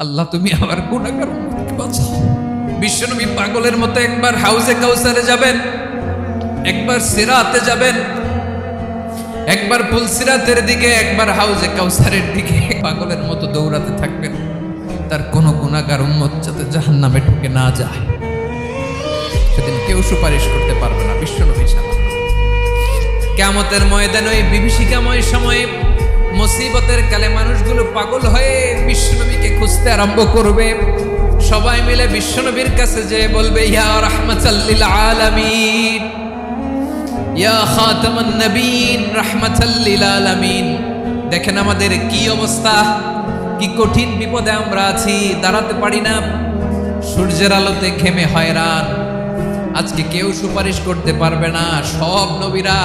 আল্লাহ তুমি আমার গুনাহগার উম্মতকে বাঁচাও। বিশ্বনবী পাগলের মতো একবার হাউজে কাউসারে যাবেন, একবার সিরাতে যাবেন, একবার পুলসিরাতের দিকে, একবার হাউজে কাউসারের দিকে পাগলের মতো দৌড়াতে থাকবেন। তার কোনো গুনাহগার উম্মত যাতে জাহান্নামে ঢুকে না যায়, সেদিন কেউ সুপারিশ করতে পারবে না বিশ্বনবী ছাড়া। কিয়ামতের ময়দানে ওই বিভীষিকাময় সময়ে মুসিবতের কালে মানুষগুলো পাগল হয়ে বিশ্বনবীকে খুঁজতে আরম্ভ করবে। সবাই মিলে বিশ্বনবীর কাছে যেয়ে বলবে, ইয়া রাহমাতাল লিল আলামিন, ইয়া খাতামান নবীন, রাহমাতাল লিল আলামিন। দেখেন আমাদের কি অবস্থা, কি কঠিন বিপদে আমরা আছি, দাঁড়াতে পারি না, সূর্যের আলোতে ঘেমে হয়রান। আজকে কেউ সুপারিশ করতে পারবে না। সব নবীরা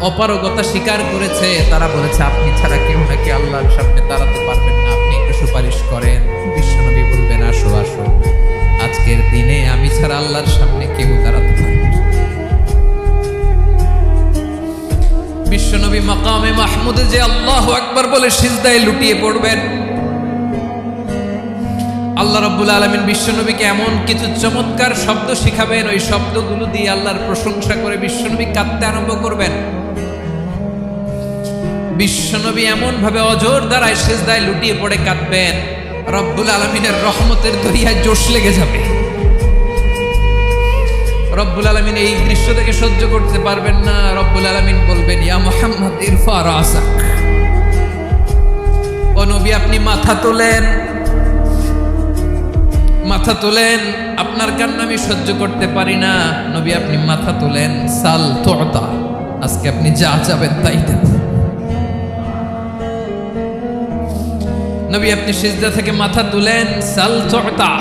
অপারগতা স্বীকার করেছে, তারা বলেছে আপনি ছাড়া কেউ নাকি আল্লাহর সামনে দাঁড়াতে পারবেন না, আপনি একটু সুপারিশ করেন। বিশ্বনবী বলবেন, আসো আসো, আজকের দিনে আমি ছাড়া আল্লাহর সামনে কেউ দাঁড়াতে পারবে না। বিশ্বনবী মাকামে মাহমুদে যে আল্লাহু আকবার বলে সিজদায় লুটিয়ে পড়বেন। আল্লাহ রাব্বুল আলামিন বিশ্বনবীকে এমন কিছু চমৎকার শব্দ শিখাবেন, ওই শব্দগুলো দিয়ে আল্লাহর প্রশংসা করে বিশ্বনবী কাঁদতে আরম্ভ করবেন। বিশ্বনবী এমন ভাবে অজর দ্বারায় সিজদায় লুটিয়ে পড়ে কাঁদবেন, রব্বুল আলামিনের রহমতের দরিয়ায় জোশ লেগে যাবে। রব্বুল আলামিন এই দৃশ্য থেকে সহ্য করতে পারবেন না। রব্বুল আলামিন বলবেন, ইয়া মুহাম্মদ ইরফা রাসাক, ও নবী আপনি মাথা তোলেন, মাথা তোলেন, আপনার কান্না আমি সহ্য করতে পারি না। নবী আপনি মাথা তোলেন, সাল তুতা, আজকে আপনি যা চাবেন তাই দেব। নবী আপনি সিজদা থেকে মাথা তুলেন, সাল তুতা,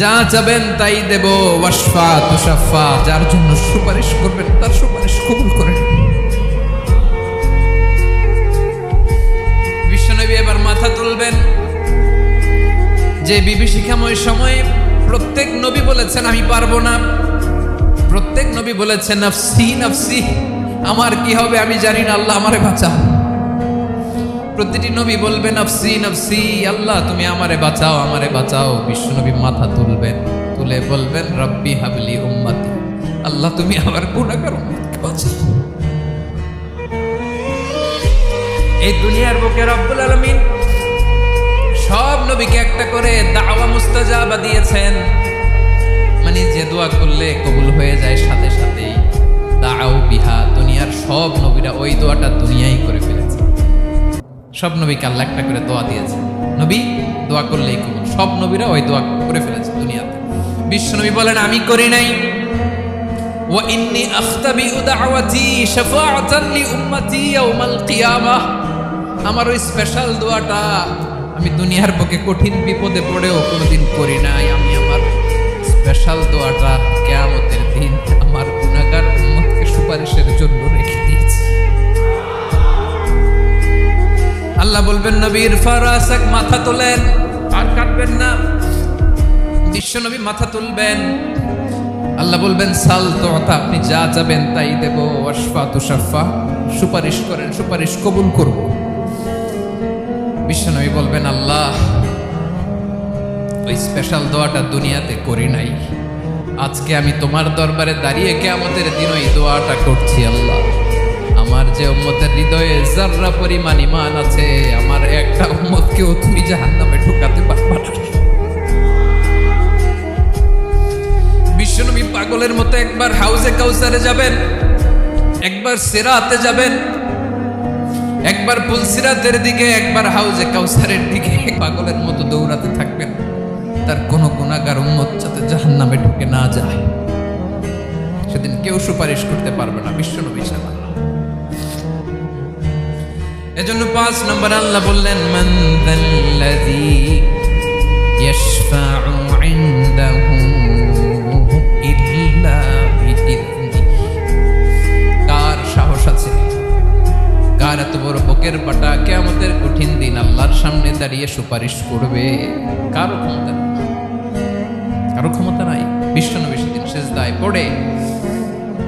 যা চাবেন তাই দেব। ওয়াশফা তুশাফা, যার জন্য সুপারিশ করবেন তার সুপারিশ কবুল করে নেবেন। বিশ্বনবী এবার মাথা তুলবেন। যে বিভীষিকাময় সময়ে প্রত্যেক নবী বলেছেন আমি পারবো না, প্রত্যেক নবী বলেছেন নাফসি নাফসি, আমার কি হবে আমি জানি না, আল্লাহ আমারে বাঁচাও। প্রতিটি নবী বলবেন নাফসি নাফসি, আল্লাহ তুমি আমারে বাঁচাও, আমারে বাঁচাও। বিশ্বনবী মাথা তুলবেন, তুলে বলবেন রব্বি হাবলি উম্মতি, আল্লাহ তুমি আমার গুনাহগার উম্মতকে বাঁচাও। এই দুনিয়ার বুকে রব্বুল আলামিন সব নবীকে একটা করে দাওয়া মুস্তাজাবা দিয়েছেন, মানে যে দোয়া করলে কবুল হয়ে যায় সাথে সাথেই। দাও বিহা, দুনিয়ার সব নবীরা ওই দোয়াটা দুনিয়ায় করে ফেলেছে। সব নবীকে আল্লাহ একটা করে দোয়া দিয়েছে, নবী দোয়া করলেই কবুল। সব নবীরা ওই দোয়া করে ফেলেছে দুনিয়াতে। বিশ্বনবী বলেন আমি করি নাই। ওয়া ইন্নী আখতাবিউ দাওয়াতি শাফাআতান লি উম্মতি ইয়াউমাল কিয়ামাহ, আমার ওই স্পেশাল দোয়াটা আমি দুনিয়ার বুকে কঠিন বিপদে পড়েও কোনোদিন করি নাই। আমি আমার স্পেশাল দোয়াটা কিয়ামতের দিন আমার গুনাহগার উম্মতকে সুপারিশের জন্য রেখে দিয়েছি। আল্লাহ বলবেন নবী ইরফা রাসাক, মাথা তোলেন, আর কাটবেন না। বিশ্বনবী মাথা তুলবেন, আল্লাহ বলবেন সাল তুতা, আপনি যা চাবেন তাই দেব। ওয়াশফা তুশাফা, সুপারিশ করেন, সুপারিশ কবুল করব। বিশ্বনবী বলবেন আল্লাহ ওই স্পেশাল দোয়াটা দুনিয়াতে করি নাই, আজকে আমি তোমার দরবারে দাঁড়িয়ে কিয়ামতের দিন ওই দোয়াটা করছি। আল্লাহ আমার যে উম্মতের হৃদয়ে যাররা পরিমাণ ঈমান আছে, আমার একটা উম্মতকেও তুমি জাহান্নামে ঢোকাতে পারবা না। বিশ্বনবী পাগলের মতো একবার হাউজে কাউসারে যাবেন, একবার সিরাতে যাবেন, একবার পুলসিরাতের দিকে, একবার হাউজে কাউসারের দিকে পাগলের মতো দৌড়াতে থাকবেন। তার কোনো গুনাহগার উম্মত যাতে জাহান্নামে ঢুকে না যায়, সেদিন কেউ সুপারিশ করতে পারবে না বিশ্বনবী ছাড়া। এজন্য 5 নম্বর আল্লাহ বললেন মান যাল্লাযী ইয়াশফাউ ইনদাহু ইল্লা বিইذনিহি, কার সাহস আছে, কার এত বড় বুকের পাটা কিয়ামতের কঠিন দিন আল্লাহর সামনে দাঁড়িয়ে সুপারিশ করবে? কারো ক্ষমতা নেই, কারো ক্ষমতা নাই। বিশ্বনবী সেদিন সিজদায় পড়ে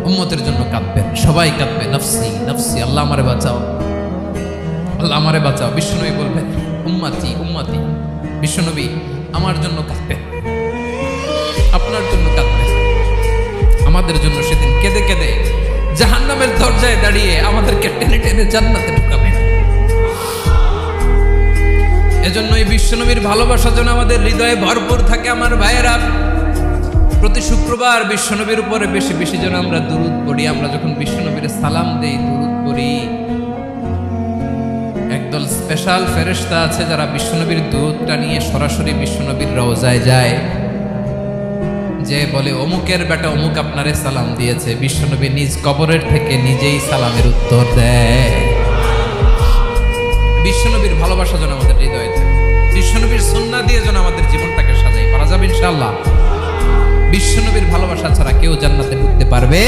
উম্মতের জন্য কাঁদবেন, সবাই কাঁদবে, নফসি নফসি, আল্লাহ আমারে বাঁচাও, আল্লাহ আমারে বাঁচাও। বিশ্বনবী বলবেন উম্মতি উম্মতি। বিশ্বনবী আমার জন্য কাঁদতেন, আপনার জন্য কাঁদতেন, আমাদের জন্য সেদিন কেঁদে কেঁদে জাহান্নামের দরজায় দাঁড়িয়ে আমাদেরকে টেনে টেনে জান্নাতে ঢুকাবেন। এজন্য এই বিশ্বনবীর ভালোবাসা যেন আমাদের হৃদয়ে ভরপুর থাকে। আমার ভাইয়েরা, প্রতি শুক্রবার বিশ্বনবীর উপরে বেশি বেশি যেন আমরা দুরূদ পড়ি। আমরা যখন বিশ্বনবীর সালাম দেই, দুরূদ পড়ি, একদল স্পেশাল ফেরেশতা আছে যারা বিশ্বনবীর দুরূদটা নিয়ে সরাসরি বিশ্বনবীর রওজায় যায়, যে বলে অমুকের বেটা অমুক আপনারে সালাম দিয়েছে। বিশ্বনবী নিজ কবরের থেকে নিজেই সালামের উত্তর দেয়। বিশ্বনবীর ভালোবাসা যেন আমাদের হৃদয়ে থাকে, বিশ্বনবীর সুন্নাহ দিয়ে যেন আমাদের জীবনটাকে সাজাই। পারা যাবে ইনশাআল্লাহ। বিশ্বনবীর ভালোবাসা ছাড়া কেউ জান্নাতে ঢুকতে পারবে